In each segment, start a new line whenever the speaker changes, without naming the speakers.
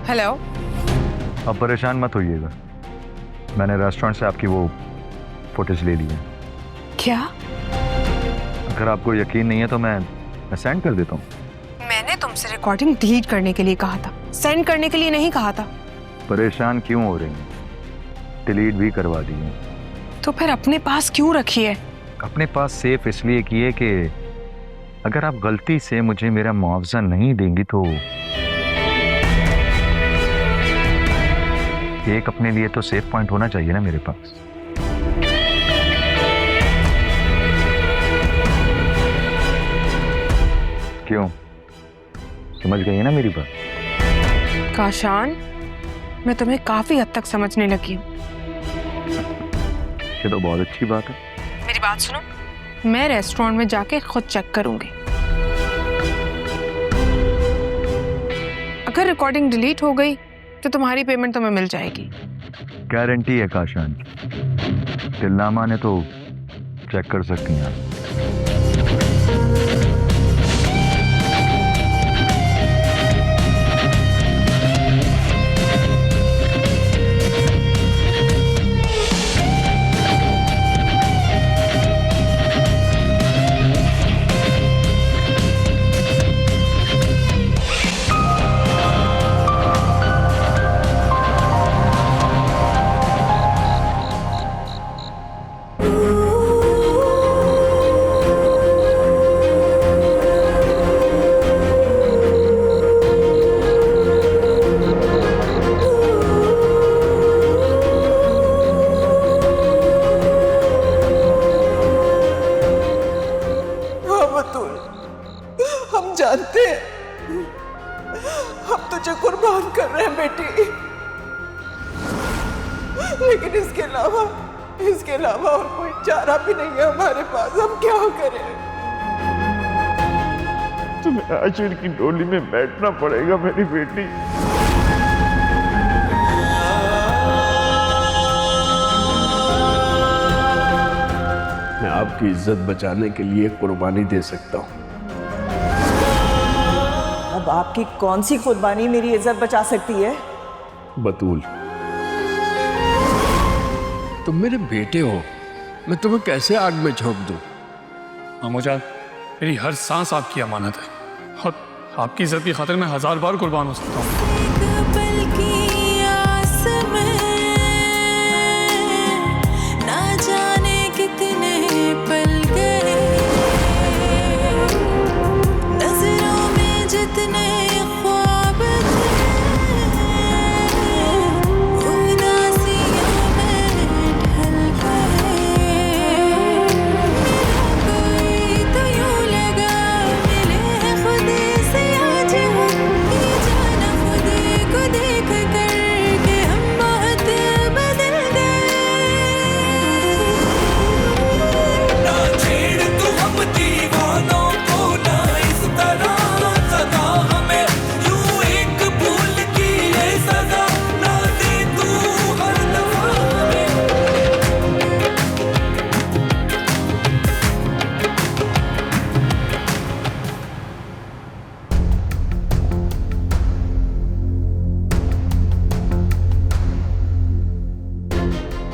Hello.
अब परेशान मत होइएगा, मैंने रेस्टोरेंट से आपकी वो फुटेज ले ली है।
क्या?
अगर आपको यकीन नहीं है तो मैं सेंड कर देता हूँ।
मैंने तुमसे रिकॉर्डिंग डिलीट करने के लिए कहा था, सेंड करने के लिए नहीं कहा था।
परेशान क्यों हो रही हैं? डिलीट भी करवा दी है।
तो फिर अपने पास क्यों रखी है?
अपने पास सेफ इसलिए की है कि अगर आप गलती से मुझे मेरा मुआवजा नहीं देंगी तो एक अपने लिए तो सेफ पॉइंट होना चाहिए ना मेरे पास। क्यों, समझ गई है ना मेरी बात?
काशान, मैं तुम्हें काफी हद तक समझने लगी हूँ।
ये तो बहुत अच्छी बात है।
मेरी बात सुनो, मैं रेस्टोरेंट में जाके खुद चेक करूंगी। अगर रिकॉर्डिंग डिलीट हो गई तो तुम्हारी पेमेंट तुम्हें मिल जाएगी।
गारंटी है काशान की। दिलनामा ने तो चेक कर सकती हैं आप।
हम जानते हैं हम तुझे कुर्बान कर रहे हैं बेटी, लेकिन इसके अलावा और कोई चारा भी नहीं है हमारे पास। हम क्या करें?
तुम्हें आशिर की डोली में बैठना पड़ेगा मेरी बेटी। मैं आपकी इज्जत बचाने के लिए कुर्बानी दे सकता हूँ।
अब आपकी कौन सी कुर्बानी मेरी इज्जत बचा सकती है?
बतूल, तुम मेरे बेटे हो, मैं तुम्हें कैसे आग में झोंक दूं?
अम्मूजान, मेरी हर सांस आपकी अमानत है और आपकी इज्जत की खातिर मैं 1000 बार कुर्बान हो सकता हूँ।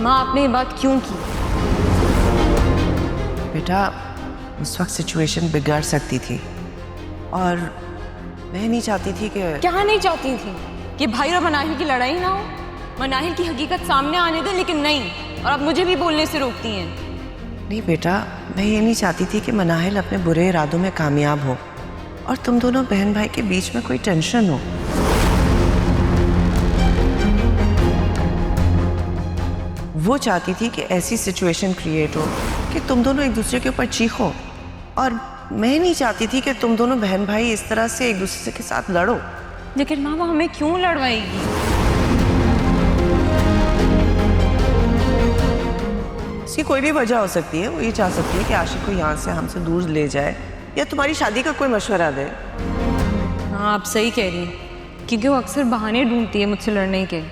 माँ, आपने ये बात क्यों की?
बेटा, उस वक्त सिचुएशन बिगड़ सकती थी और मैं नहीं चाहती थी कि...
क्या नहीं चाहती थी? कि भाई और मनाहिल की लड़ाई ना हो, मनाहिल की हकीकत सामने आने दे, लेकिन नहीं, और अब मुझे भी बोलने से रोकती हैं।
नहीं बेटा, मैं ये नहीं चाहती थी कि मनाहिल अपने बुरे इरादों में कामयाब हो और तुम दोनों बहन भाई के बीच में कोई टेंशन हो। वो चाहती थी कि ऐसी सिचुएशन क्रिएट हो कि तुम दोनों एक दूसरे के ऊपर चीखो, और मैं नहीं चाहती थी कि तुम दोनों बहन भाई इस तरह से एक दूसरे के साथ लड़ो।
लेकिन माँ, वो हमें क्यों लड़वाएगी?
इसकी कोई भी वजह हो सकती है। वो ये चाह सकती है कि आशिक को यहाँ से हमसे दूर ले जाए या तुम्हारी शादी का कोई मशवरा दे।
हाँ, आप सही कह रही हैं, क्योंकि वो अक्सर बहाने ढूंढती है मुझसे लड़ने के।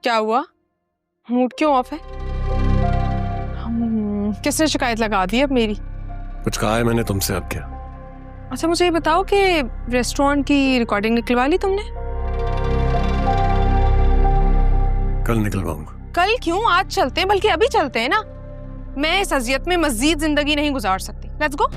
क्या हुआ? मूड क्यों ऑफ है? किसने शिकायत लगा दी अब मेरी?
कुछ कहा है मैंने तुमसे? अब क्या?
अच्छा मुझे ये बताओ कि रेस्टोरेंट की रिकॉर्डिंग निकलवा ली तुमने?
कल निकलवाऊंगा।
कल क्यों? आज चलते हैं, बल्कि अभी चलते हैं ना। मैं इस अजियत में मजीद जिंदगी नहीं गुजार सकती। Let's go.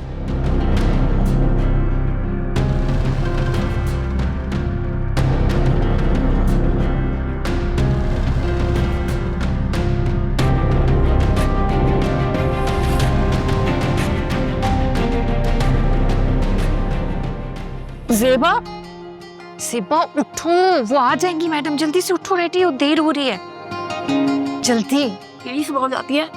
ज़ेबा, ज़ेबा उठो, वो आ जाएंगी मैडम, जल्दी से उठो, रेडी हो, देर हो रही है, जल्दी। प्लीज बहुत आती है।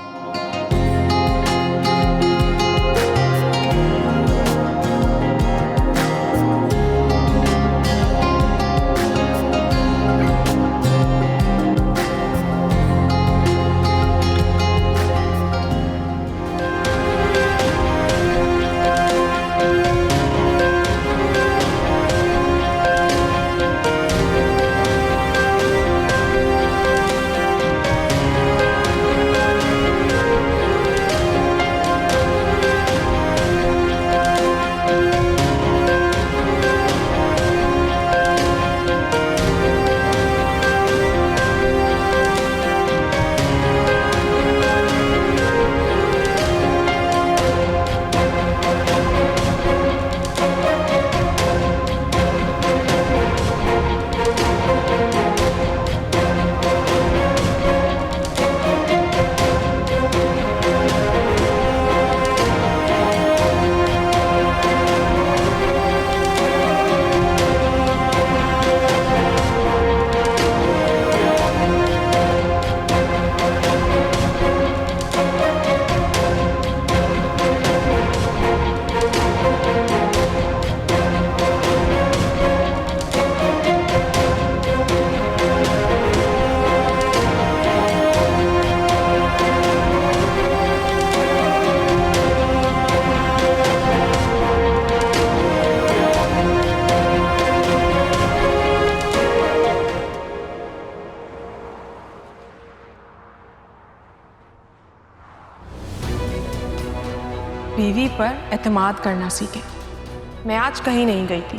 बीवी पर एतमाद करना सीखे। मैं आज कहीं नहीं गई थी।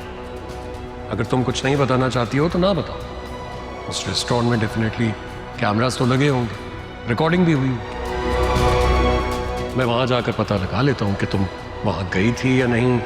अगर तुम कुछ नहीं बताना चाहती हो तो ना बताओ। उस रेस्टोरेंट में डेफिनेटली कैमरास तो लगे होंगे, रिकॉर्डिंग भी हुई होगी। मैं वहां जाकर पता लगा लेता हूँ कि तुम वहां गई थी या नहीं।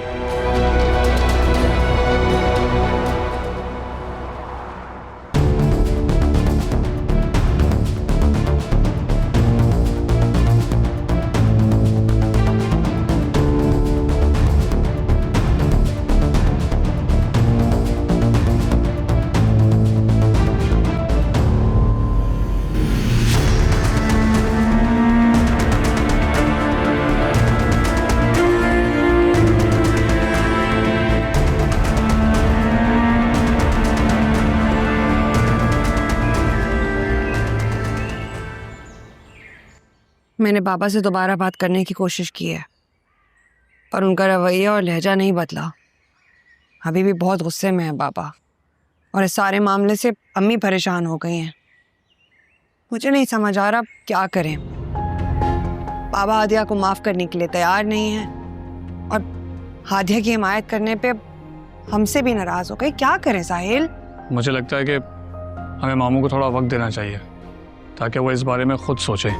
मैंने बाबा से दोबारा बात करने की कोशिश की है, पर उनका रवैया और लहजा नहीं बदला। अभी भी बहुत गुस्से में है बाबा, और इस सारे मामले से अम्मी परेशान हो गई हैं। मुझे नहीं समझ आ रहा क्या करें। बाबा हादिया को माफ़ करने के लिए तैयार नहीं है, और हादिया की हिमायत करने पे हमसे भी नाराज़ हो गई। क्या करें साहिल?
मुझे लगता है कि हमें मामू को थोड़ा वक्त देना चाहिए ताकि वो इस बारे में खुद सोचे।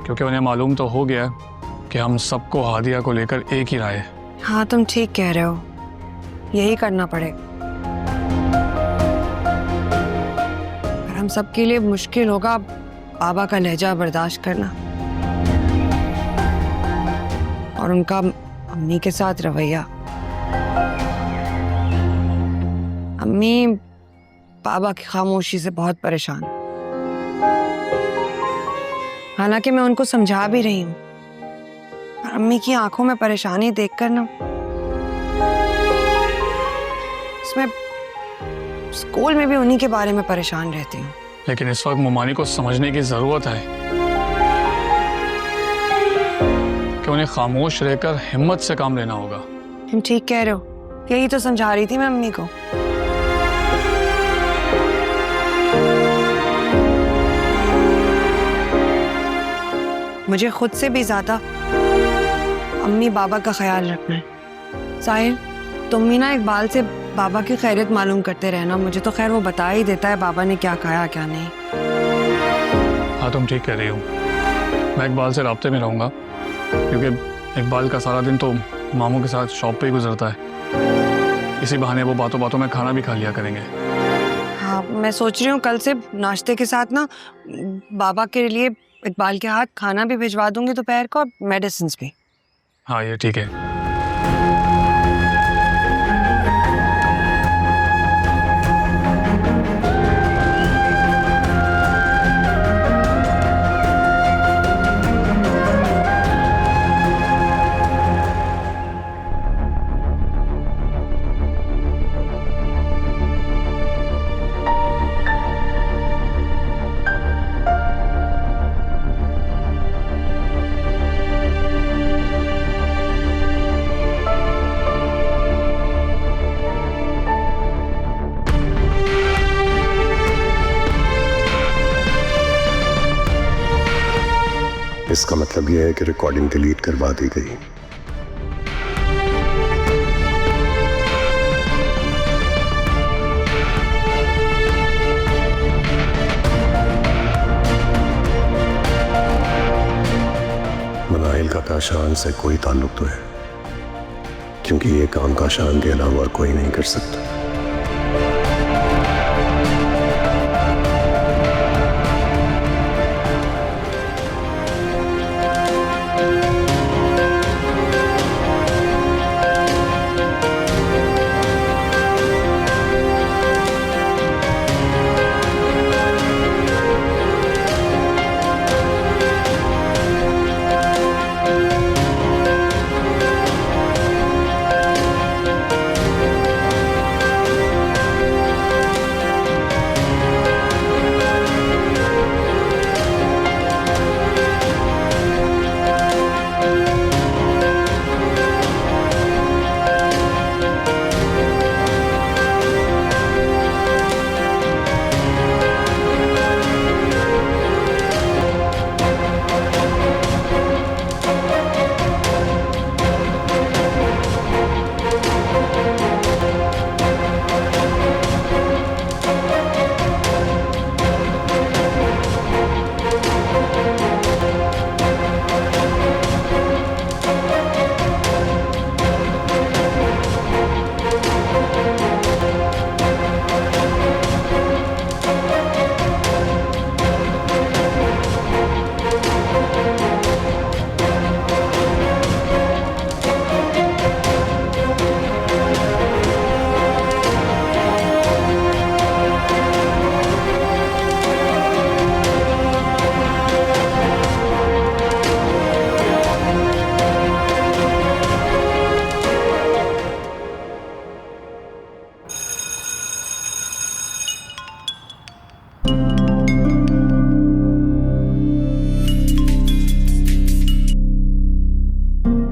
क्योंकि उन्हें मालूम तो हो गया कि हम सबको हादिया को लेकर एक ही राय है।
हाँ तुम ठीक कह रहे हो, यही करना पड़ेगा। पर हम सबके लिए मुश्किल होगा बाबा का लहजा बर्दाश्त करना और उनका अम्मी के साथ रवैया। अम्मी बाबा की खामोशी से बहुत परेशान, हालांकि मैं उनको समझा भी रही हूँ, पर अम्मी की आंखों में परेशानी देखकर ना, इसमें स्कूल में भी उन्हीं के बारे में परेशान रहती हूँ।
लेकिन इस वक्त मुमानी को समझने की जरूरत है कि उन्हें खामोश रहकर हिम्मत से काम लेना होगा।
तुम ठीक कह रहे हो, यही तो समझा रही थी मैं अम्मी को। मुझे खुद से भी ज्यादा अम्मी बाबा का ख्याल रखना है। साहिल, तुम भी ना इकबाल से बाबा की खैरियत मालूम करते रहना। मुझे तो खैर वो बता ही देता है बाबा ने क्या खाया क्या नहीं।
हाँ तुम ठीक कह रही हो, मैं इकबाल से राब्ते में रहूँगा, क्योंकि इकबाल का सारा दिन तो मामू के साथ शॉप पे ही गुजरता है। इसी बहाने वो बातों बातों में खाना भी खा लिया करेंगे।
हाँ, मैं सोच रही हूँ कल से नाश्ते के साथ ना बाबा के लिए इकबाल के हाथ खाना भी भिजवा दूंगी दोपहर को, और मेडिसिन भी।
हाँ ये ठीक है।
इसका मतलब यह है कि रिकॉर्डिंग डिलीट करवा दी गई। मनाइल का काशान से कोई ताल्लुक तो है, क्योंकि ये काम काशान के अलावा कोई नहीं कर सकता।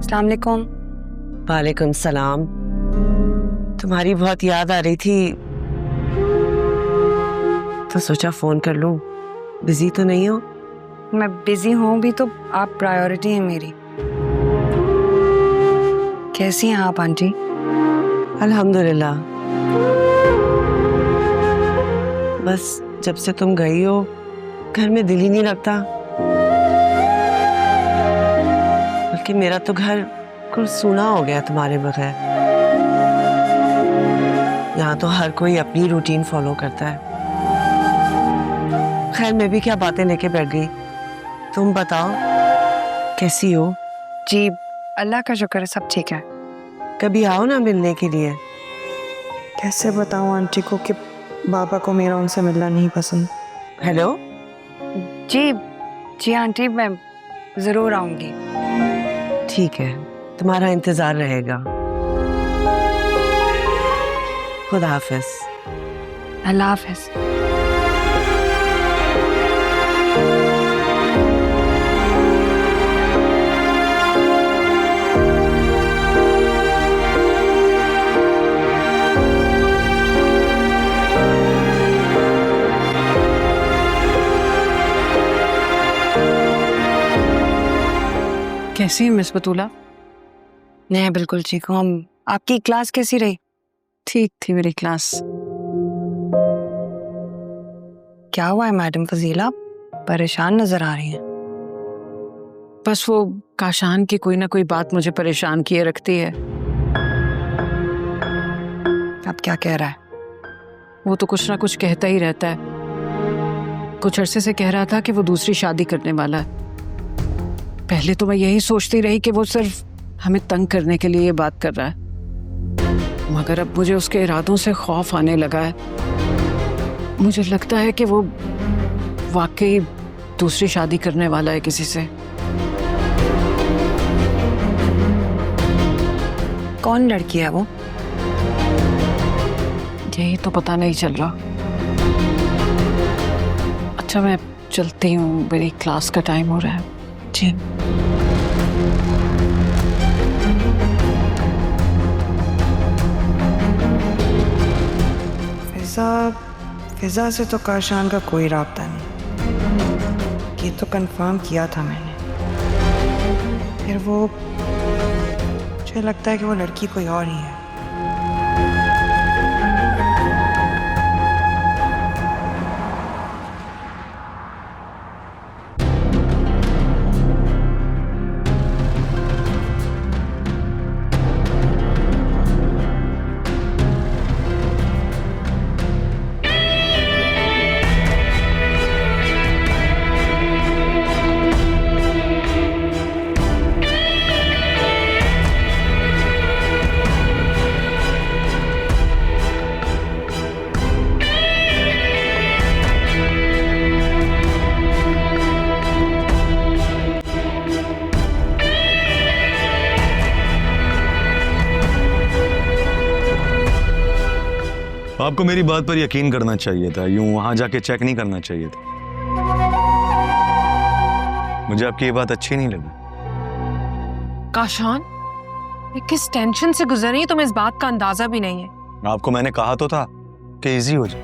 अस्सलाम वालेकुम।
वालेकुम सलाम। तुम्हारी बहुत याद आ रही थी तो सोचा फोन कर लूं। बिजी तो नहीं हो?
मैं बिजी हूँ भी तो आप प्रायोरिटी है मेरी। कैसी हैं आप आंटी?
अल्हम्दुलिल्लाह। बस जब से तुम गई हो घर में दिल ही नहीं लगता, बल्कि मेरा तो घर कुछ सूना हो गया तुम्हारे बगैर। यहाँ तो हर कोई अपनी रूटीन फॉलो करता है। खैर मैं भी क्या बातें लेके बैठ गई। तुम बताओ कैसी हो?
जी अल्लाह का शुक्र है, सब ठीक है।
कभी आओ ना मिलने के लिए।
कैसे बताऊं आंटी को कि बाबा को मेरा उनसे मिलना नहीं पसंद।
हेलो।
जी जी आंटी, मैं जरूर आऊंगी।
ठीक है, तुम्हारा इंतजार रहेगा। खुदा हाफिज।
अल्लाह हाफिज।
कैसी है मिस बतूला?
मैं बिल्कुल ठीक हूँ। आपकी क्लास कैसी रही?
ठीक थी मेरी क्लास।
क्या हुआ है मैडम फजीला? परेशान नजर आ रही हैं।
बस वो काशान की कोई ना कोई बात मुझे परेशान किए रखती है।
अब क्या कह रहा है?
वो तो कुछ ना कुछ कहता ही रहता है। कुछ अरसे से कह रहा था कि वो दूसरी शादी करने वाला है। पहले तो मैं यही सोचती रही कि वो सिर्फ हमें तंग करने के लिए ये बात कर रहा है, मगर अब मुझे उसके इरादों से खौफ आने लगा है। मुझे लगता है कि वो वाकई दूसरी शादी करने वाला है किसी से।
कौन लड़की है वो?
यही तो पता नहीं चल रहा। अच्छा मैं चलती हूँ, मेरी क्लास का टाइम हो रहा है। जी
फिजा से तो काशान का कोई राब्ता नहीं, ये तो कंफर्म किया था मैंने। फिर वो मुझे लगता है कि वो लड़की कोई और ही है।
आपको मेरी बात पर यकीन करना चाहिए था, यूं वहां जाके चेक नहीं करना चाहिए था। मुझे आपकी ये बात अच्छी नहीं लगी।
काशान, मैं किस टेंशन से गुजर रही हूं तुम्हें इस बात का अंदाजा भी नहीं है।
आपको मैंने कहा तो था कि इजी हो जाए,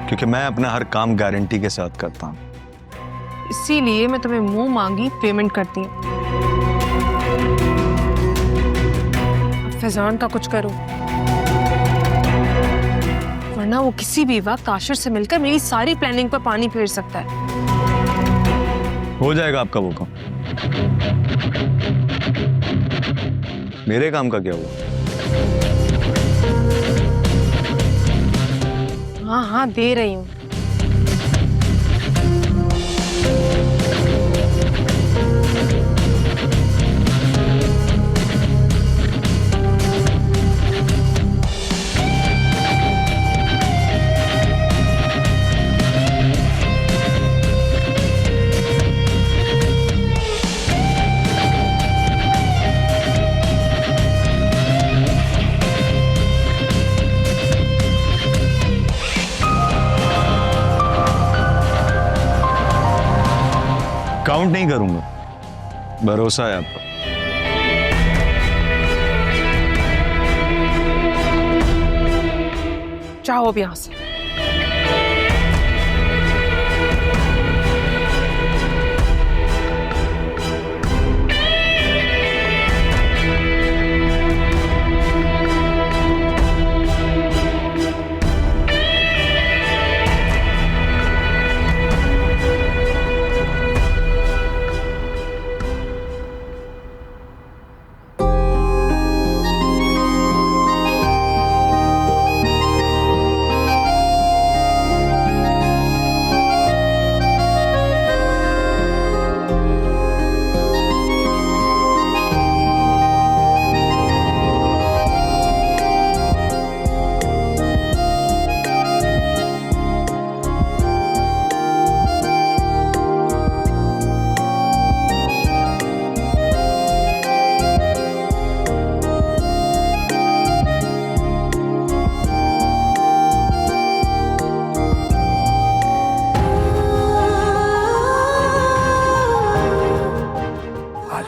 क्योंकि मैं अपना हर काम गारंटी के साथ करता हूं।
इसीलिए मैं तुम्हें मुंह मांगी पेमेंट करती हूँ। फैजान का कुछ करो, वरना वो किसी भी वक्त काशिर से मिलकर मेरी सारी प्लानिंग पर पानी फेर सकता है।
हो जाएगा आपका वो काम। मेरे काम का क्या हुआ?
हाँ हाँ दे रही हूँ।
काउंट नहीं करूंगा, भरोसा है आपका।
जाओ अब यहां से।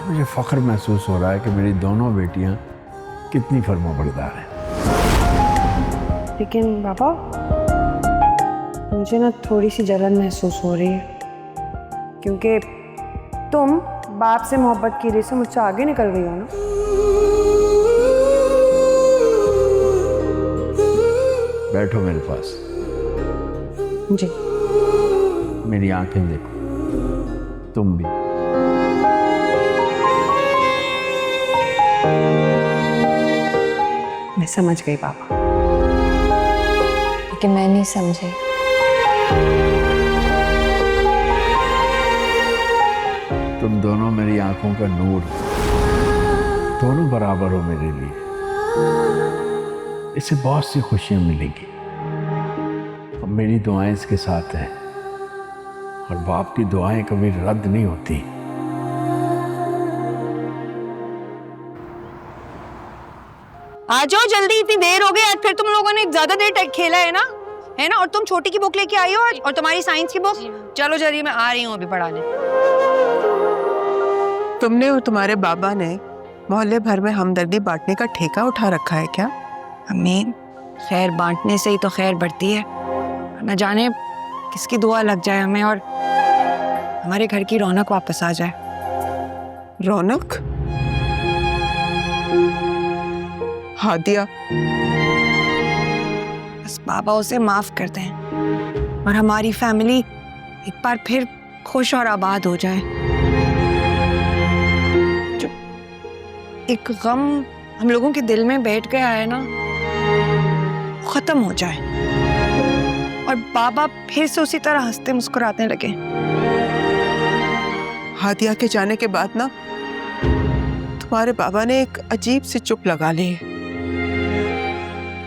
मुझे फ़ख्र महसूस हो रहा है कि मेरी दोनों बेटियां कितनी फर्माबरदार हैं।
लेकिन पापा, मुझे ना थोड़ी सी जलन महसूस हो रही है, क्योंकि
तुम बाप से मोहब्बत की वजह से मुझसे आगे निकल गई हो ना।
बैठो मेरे पास,
जी।
मेरी आंखें देखो, तुम भी।
मैं समझ गई पापा,
लेकिन मैं नहीं समझी।
तुम दोनों मेरी आंखों का नूर हो, दोनों बराबर हो मेरे लिए। इससे बहुत सी खुशियां मिलेंगी और मेरी दुआएं इसके साथ हैं, और बाप की दुआएं कभी रद्द नहीं होती।
आ जाओ जल्दी, इतनी देर हो गई। आज फिर तुम लोगों ने ज्यादा देर खेला है ना, और तुम छोटी की बुक लेके आई हो आज, और तुम्हारी साइंस की बुक। चलो जल्दी, मैं आ रही हूँ अभी पढ़ाने।
तुमने और तुम्हारे बाबा ने मोहल्ले भर में हमदर्दी बांटने का ठेका उठा रखा है क्या?
अम्मी, खैर बांटने से ही तो खैर बढ़ती है। न जाने किसकी दुआ लग जाए हमें और हमारे घर की रौनक वापस आ जाए।
रौनक? हादिया,
बस बाबा उसे माफ कर दें और हमारी फैमिली एक बार फिर खुश और आबाद हो जाए। जो एक गम हम लोगों के दिल में बैठ गया है ना, खत्म हो जाए और बाबा फिर से उसी तरह हंसते मुस्कुराते लगे।
हादिया के जाने के बाद ना तुम्हारे बाबा ने एक अजीब सी चुप लगा ली है,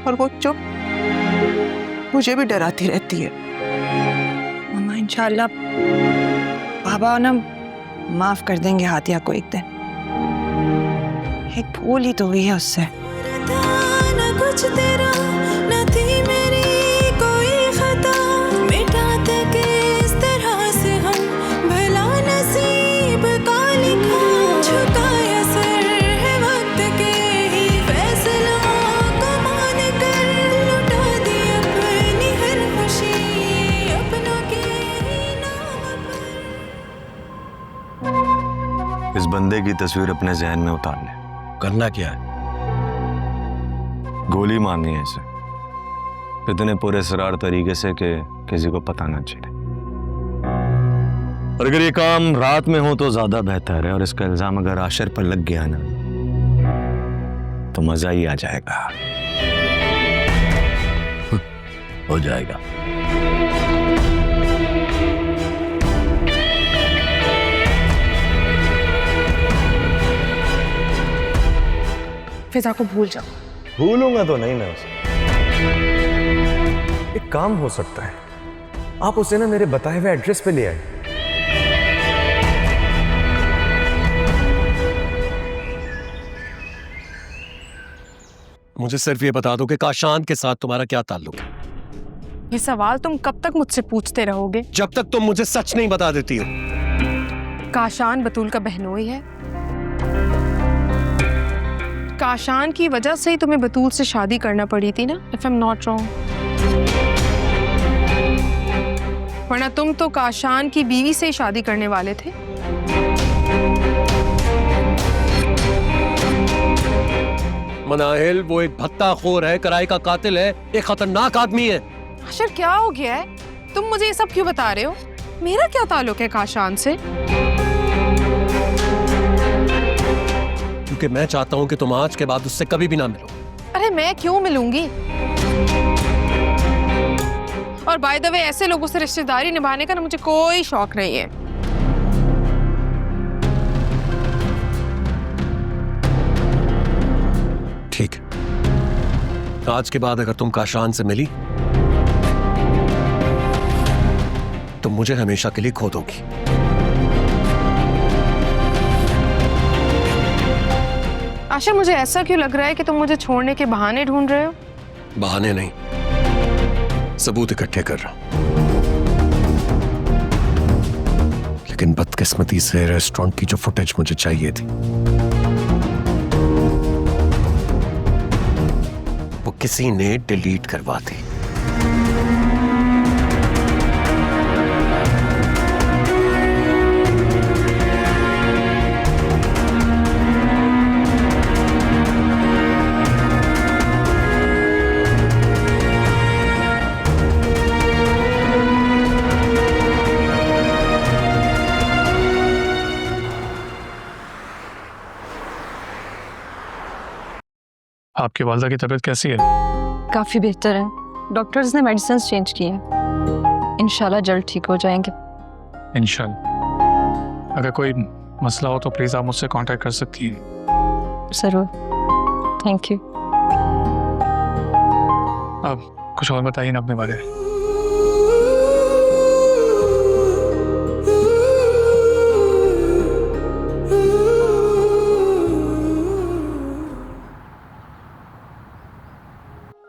और वो चुप मुझे भी डराती रहती है।
मम्मा, इंशाल्लाह बाबा ना माफ कर देंगे हादिया को एक दिन। एक भूल ही तो हुई है उससे। कुछ तेरा न थी मेरी कोई खता, मिटाते किस तरह से हम भला नसीब का लिखा। झुकाया सर है वक्त के ही फैसला को मान कर, लुटा दी अपनी हर खुशी अपनों के ही नाम पर।
इस बंदे की तस्वीर अपने जहन में उतार ले।
करना क्या है?
गोली मारनी है इसे, इतने पूरे सरार तरीके से कि किसी को पता ना चले। और अगर ये काम रात में हो तो ज्यादा बेहतर है, और इसका इल्जाम अगर आशर पर लग गया ना तो मजा ही आ जाएगा।
हो जाएगा।
फिजा को भूल जाओ।
भूलूंगा तो नहीं मैं उसे। एक काम हो सकता है, आप उसे ना मेरे बताए हुए एड्रेस पे ले आए।
मुझे सिर्फ ये बता दो कि काशान के साथ तुम्हारा क्या ताल्लुक है?
ये सवाल तुम कब तक मुझसे पूछते रहोगे?
जब तक तुम मुझे सच नहीं बता देती हो।
काशान बतूल का बहनोई है। काशान की वजह से ही तुम्हें बतूल से शादी करना पड़ी थी ना, if I am not wrong. वरना तुम तो काशान की बीवी से ही शादी करने वाले थे।
मनाहिल वो एक भत्ताखोर है, कराई का कातिल है, एक खतरनाक आदमी है।
आशर, क्या हो गया है? तुम मुझे ये सब क्यों बता रहे हो? मेरा क्या ताल्लुक है काशान से?
क्योंकि मैं चाहता हूं कि तुम आज के बाद उससे कभी भी ना मिलो।
अरे मैं क्यों मिलूंगी? और बाय द वे, ऐसे लोगों से रिश्तेदारी निभाने का ना मुझे कोई शौक नहीं है।
ठीक है, आज के बाद अगर तुम काशान से मिली तो मुझे हमेशा के लिए खो दोगी।
आशा, मुझे ऐसा क्यों लग रहा है कि तुम मुझे छोड़ने के बहाने ढूंढ रहे हो?
बहाने नहीं, सबूत इकट्ठे कर रहा हूं। लेकिन बदकिस्मती से रेस्टोरेंट की जो फुटेज मुझे चाहिए थी वो किसी ने डिलीट करवा दी।
आपकी वालदा की तबीयत कैसी है?
काफ़ी बेहतर है। डॉक्टर्स ने मेडिसिन चेंज किए हैं। इंशाल्लाह जल्द ठीक हो जाएंगे।
इंशाल्लाह। अगर कोई मसला हो तो प्लीज़ आप मुझसे कांटेक्ट कर सकती हैं।
ज़रूर। Thank you.
अब कुछ और बताइए ना अपने बारे में।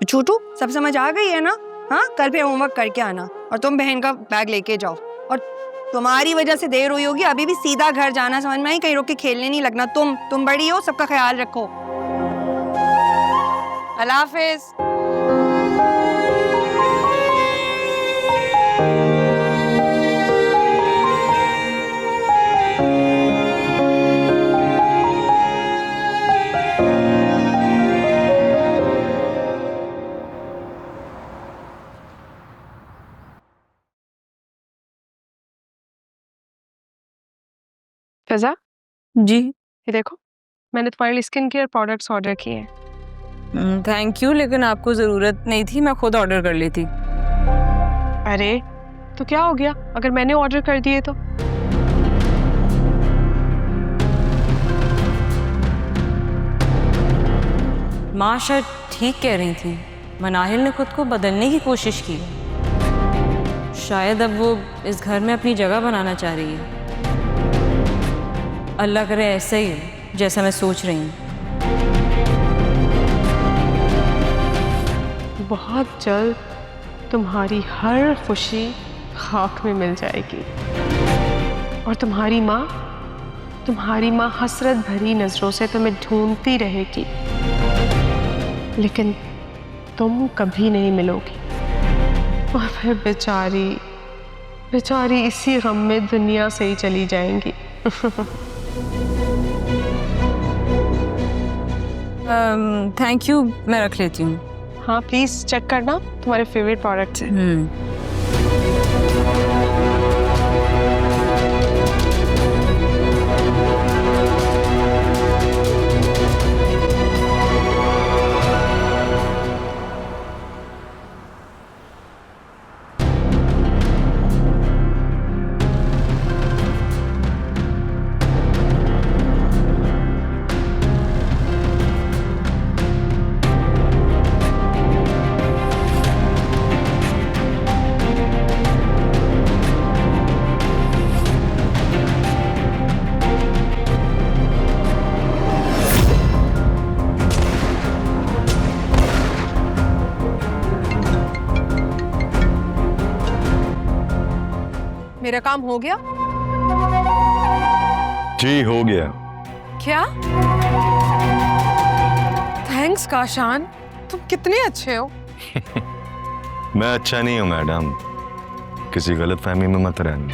छोटू, सब समझ आ गई है ना? हाँ, कल फिर होमवर्क करके आना और तुम बहन का बैग लेके जाओ। और तुम्हारी वजह से देर हुई होगी, अभी भी सीधा घर जाना, समझ में आई? कहीं रुक के खेलने नहीं लगना। तुम बड़ी हो, सबका ख्याल रखो। अल्लाह हाफिज।
फिजा,
जी
ये देखो, मैंने तुम्हारे लिए स्किन केयर प्रोडक्ट्स ऑर्डर किए हैं।
थैंक यू, लेकिन आपको ज़रूरत नहीं थी, मैं खुद ऑर्डर कर लेती।
अरे तो क्या हो गया अगर मैंने ऑर्डर कर दिए तो?
माँ शायद ठीक कह रही थी। मनाहिल ने खुद को बदलने की कोशिश की। शायद अब वो इस घर में अपनी जगह बनाना चाह रही है। अल्लाह करे ऐसा ही हो जैसा मैं सोच रही हूँ।
बहुत जल्द तुम्हारी हर खुशी खाक में मिल जाएगी और तुम्हारी माँ हसरत भरी नजरों से तुम्हें ढूंढती रहेगी, लेकिन तुम कभी नहीं मिलोगी। और फिर बेचारी इसी गम में दुनिया से ही चली जाएंगी।
थैंक यू, मैं रख लेती हूँ।
हाँ प्लीज चेक करना, तुम्हारे फेवरेट प्रोडक्ट्स हैं। मेरा काम हो गया?
जी हो गया।
क्या? थैंक्स काशान, तुम कितने अच्छे हो।
मैं अच्छा नहीं हूं मैडम, किसी गलत फहमी में मत रहना।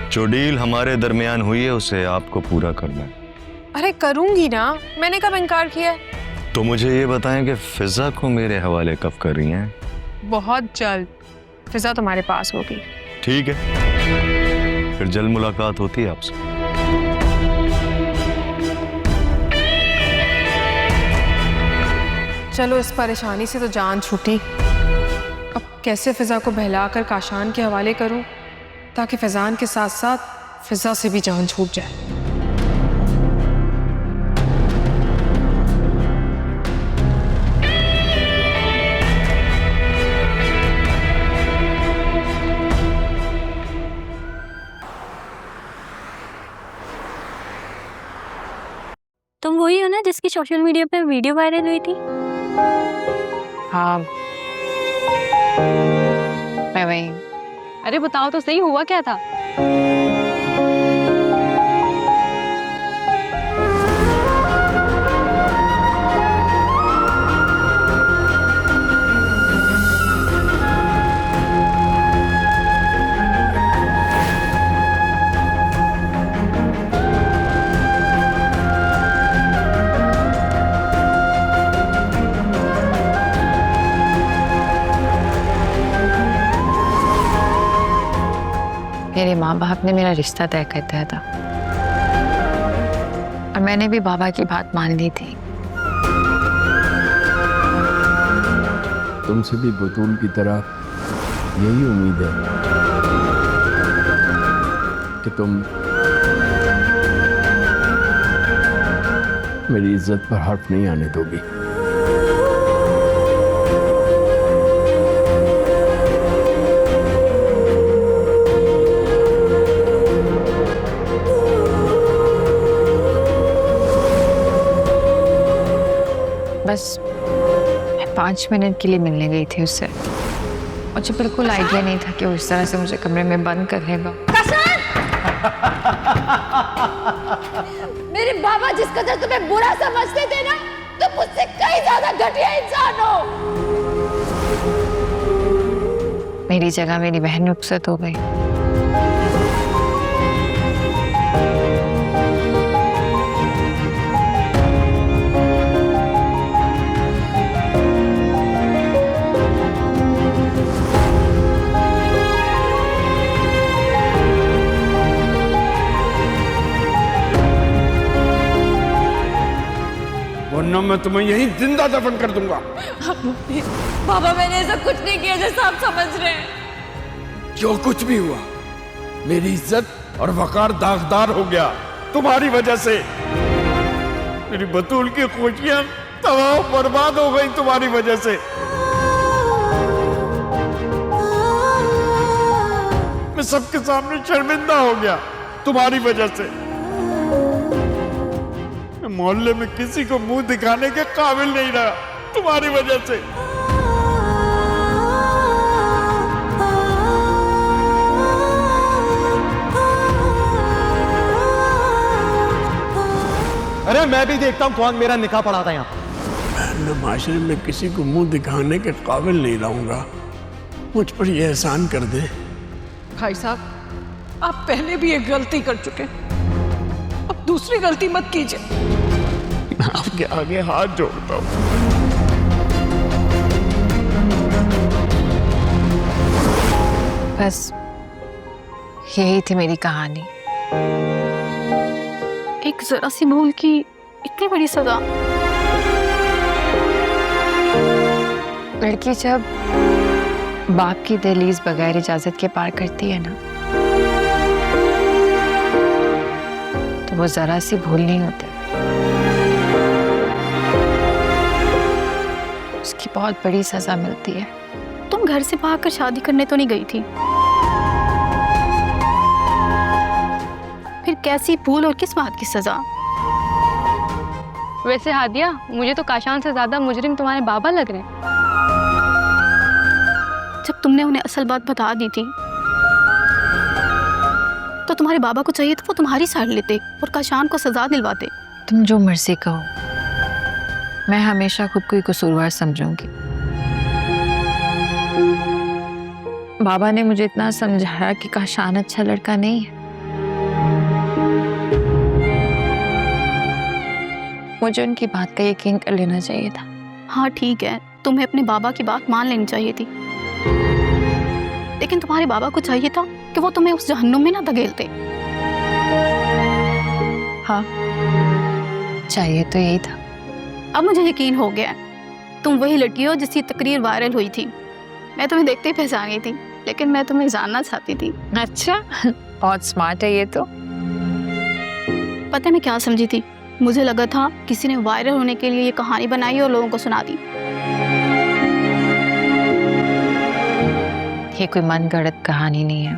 जो डील हमारे दरमियान हुई है उसे आपको पूरा करना है।
अरे करूंगी ना, मैंने कब इनकार किया?
तो मुझे ये बताएं कि फिजा को मेरे हवाले कब कर रही हैं?
बहुत जल्द फिजा तुम्हारे पास होगी।
ठीक है, फिर जल्द मुलाकात होती है आपसे।
चलो, इस परेशानी से तो जान छूटी। अब कैसे फिजा को बहलाकर काशान के हवाले करूं ताकि फैजान के साथ साथ फिजा से भी जान छूट जाए।
तुम वही हो ना जिसकी सोशल मीडिया पे वीडियो वायरल हुई थी?
हाँ, मैं वही।
अरे बताओ तो सही, हुआ क्या था?
मेरे माँ बाप ने मेरा रिश्ता तय कर दिया था और मैंने भी बाबा की बात मान ली थी।
तुमसे भी बतूल की तरह यही उम्मीद है कि तुम मेरी इज्जत पर हर्फ नहीं आने दोगी।
बस मैं 5 मिनट के लिए मिलने गई थी उससे। मुझे बिल्कुल आइडिया नहीं था कि वो इस तरह से मुझे कमरे में बंद कर लेगा।
मेरे बाबा जिस कदर तुम्हें बुरा समझते थे ना, तुम मुझसे कहीं ज्यादा घटिया इंसान हो।
मेरी जगह मेरी बहन रुखसत हो गई।
वरना मैं तुम्हें यही जिंदा दफन कर दूंगा।
बाबा मैंने ऐसा कुछ नहीं किया जैसा आप समझ रहे हैं।
जो कुछ भी हुआ, मेरी इज्जत और वकार दागदार हो गया तुम्हारी वजह से। मेरी बतूल की खुशियां तबाह बर्बाद हो गई तुम्हारी वजह से। मैं सबके सामने शर्मिंदा हो गया तुम्हारी वजह से। मोहल्ले में किसी को मुंह दिखाने के काबिल नहीं रहा तुम्हारी वजह से।
अरे मैं भी देखता हूँ कौन मेरा निकाह पढ़ा था यहाँ।
मैं माशरे में किसी को मुंह दिखाने के काबिल नहीं रहूंगा। मुझ पर यह एहसान कर दे।
भाई साहब, आप पहले भी एक गलती कर चुके, अब दूसरी गलती मत कीजिए।
मैं आपके आगे हाथ जोड़ता हूं।
बस यही थी मेरी कहानी।
एक जरा सी भूल की इतनी बड़ी सजा।
लड़की जब बाप की दहलीज बगैर इजाजत के पार करती है ना, तो वो जरा सी भूल नहीं होती, उसकी बहुत बड़ी सजा मिलती है।
तुम घर से भागकर शादी करने तो नहीं गई थी? फिर कैसी भूल और किस बात की सजा? वैसे हादिया, मुझे तो काशान से ज्यादा मुजरिम तुम्हारे बाबा लग रहे हैं। जब तुमने उन्हें असल बात बता दी थी तो तुम्हारे बाबा को चाहिए था वो तुम्हारी साइड लेते और काशान को सजा दिलवाते।
तुम जो मर्जी कहो, मैं हमेशा खुद को ही कसूरवार समझूंगी। बाबा ने मुझे इतना समझाया कि काशान अच्छा लड़का नहीं है। मुझे उनकी बात का यकीन कर लेना चाहिए था।
हाँ ठीक है, तुम्हें अपने बाबा की बात मान लेनी चाहिए थी, लेकिन तुम्हारे बाबा को चाहिए था कि वो तुम्हें उस जहन्नुम में ना धकेलते।
हाँ, चाहिए तो यही था।
अब मुझे यकीन हो गया, तुम वही लड़की हो जिसकी तकरीर वायरल हुई थी। मैं तुम्हें देखते ही पहचान गई थी, लेकिन मैं तुम्हें जानना चाहती थी।
अच्छा, बहुत स्मार्ट है ये तो।
पता है मैं क्या समझी थी? मुझे लगा था किसी ने वायरल होने के लिए ये कहानी बनाई और लोगों को सुना दी।
ये कोई मनगढ़ंत कहानी नहीं है।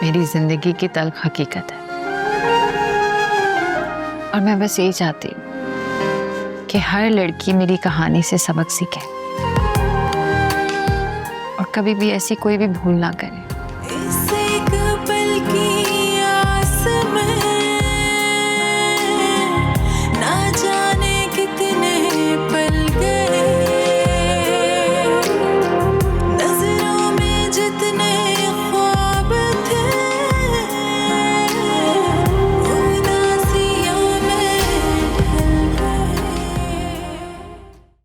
मेरी जिंदगी की तल्ख हकीकत है, और मैं बस यही चाहती हूँ कि हर लड़की मेरी कहानी से सबक सीखे और कभी भी ऐसी कोई भी भूल ना करे।